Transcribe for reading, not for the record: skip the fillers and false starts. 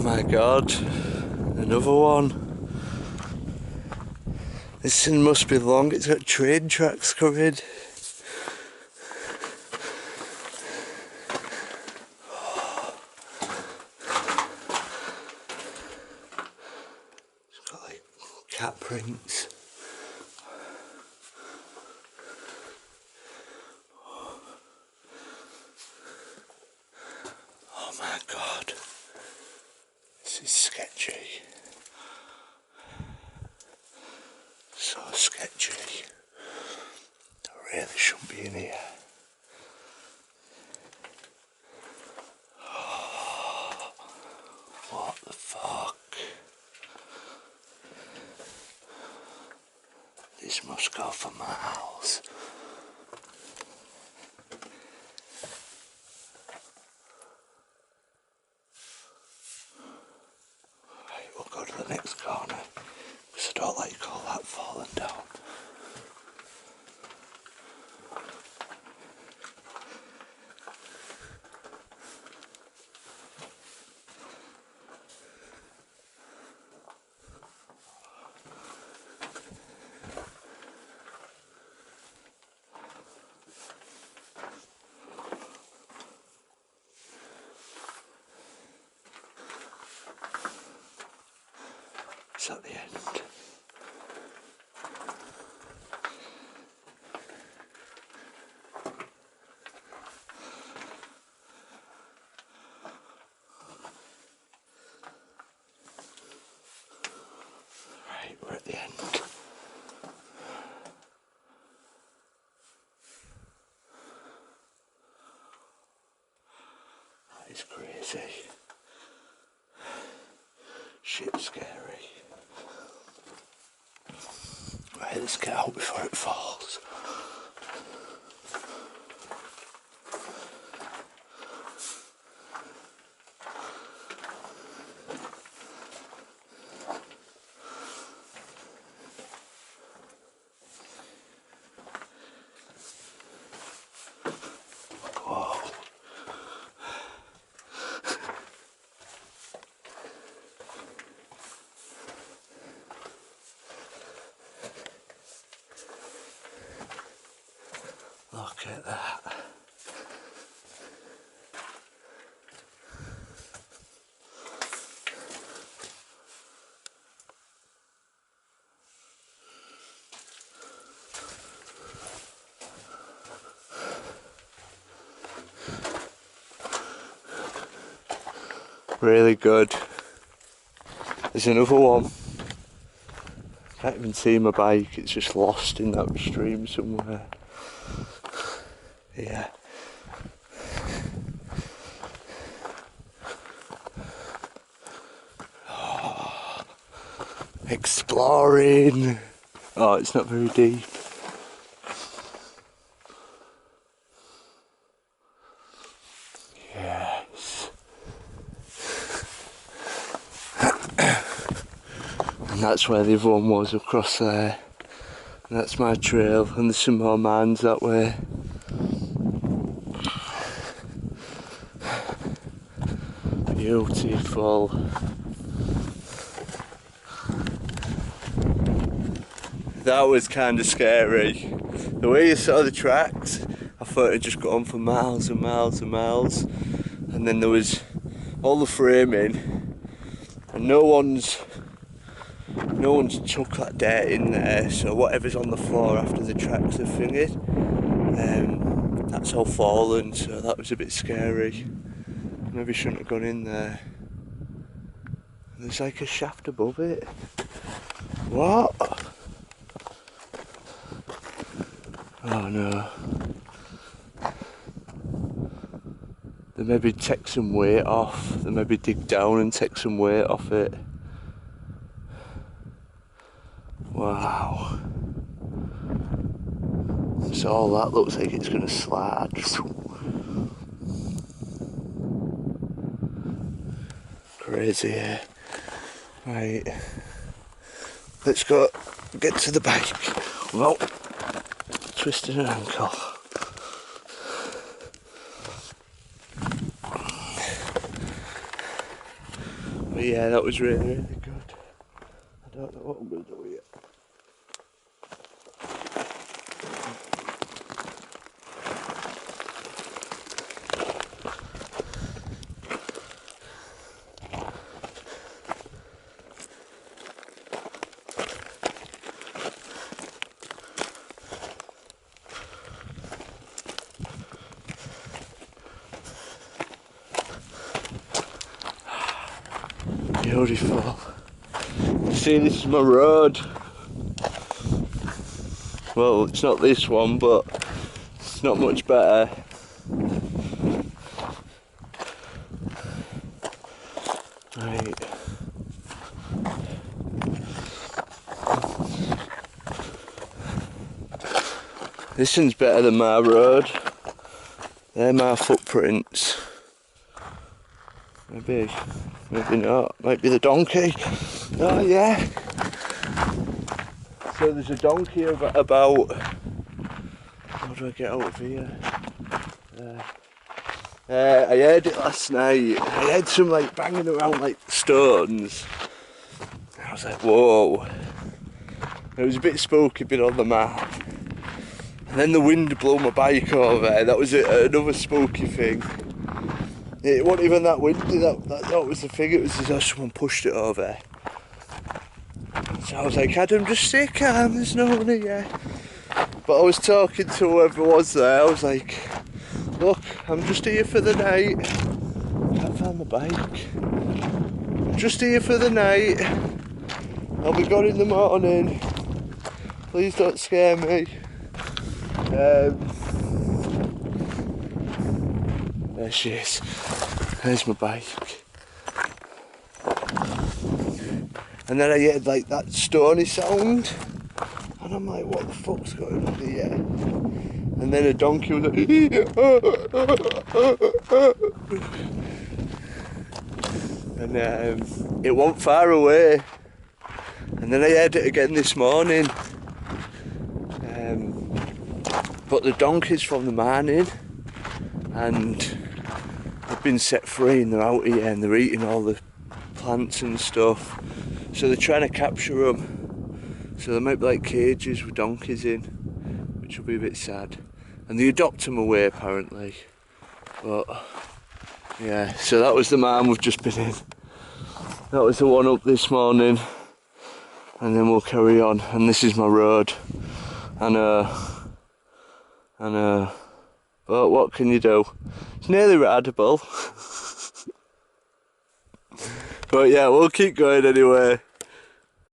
my god, another one. This thing must be long, it's got train tracks coming. It's got like cat prints. Oh my god, this is sketchy. So sketchy. I really shouldn't be in here. Oh, what the fuck? This must go for miles. Right, we'll go to the next corner because I don't like all that falling down. It's at the end. Right, we're at the end. That is crazy. Shit scary. Right, let's get out before it falls. Whoa. Look at that. Really good. There's another one. Can't even see my bike, it's just lost in that stream somewhere. Yeah. Oh, exploring. Oh, it's not very deep. Yes. And that's where the other one was, across there. And that's my trail, and there's some more mines that way. Beautiful. That was kind of scary. The way you saw the tracks, I thought it'd just go on for miles and miles and miles. And then there was all the framing, and no one's chucked that dirt in there, so whatever's on the floor after the tracks are finished, that's all fallen, so that was a bit scary. Maybe shouldn't have gone in there. There's like a shaft above it. What? Oh no. They maybe take some weight off. They maybe dig down and take some weight off it. Wow. So all that looks like it's going to slide. Crazy, yeah. Right. Let's go get to the bike without twisting an ankle. But yeah, that was really, really good. I don't know what I'm going to do yet. Beautiful. See, this is my road. Well, it's not this one, but it's not much better. Right. This one's better than my road. They're my footprints. Maybe not. Might be the donkey. Oh yeah. So there's a donkey about. How do I get out of here? I heard it last night. I heard some like banging around like stones. I was like, whoa. It was a bit spooky, a bit on the map. And then the wind blew my bike over. That was another spooky thing. It wasn't even that windy, that was the thing. It was as though someone pushed it over. So I was like, Adam, just stay calm, there's no one here. But I was talking to whoever was there. I was like, look, I'm just here for the night. Can't find my bike. I'm just here for the night. I'll be gone in the morning. Please don't scare me. There she is. There's my bike. And then I heard like that stony sound. And I'm like, what the fuck's going on here? And then a donkey was like, and it wasn't far away. And then I heard it again this morning. But the donkey's from the morning, and they've been set free and they're out here and they're eating all the plants and stuff. So they're trying to capture them. So there might be like cages with donkeys in, which will be a bit sad. And they adopt them away apparently. But yeah, so that was the man we've just been in. That was the one up this morning. And then we'll carry on. And this is my road. But what can you do? It's nearly rideable. But yeah, we'll keep going anyway.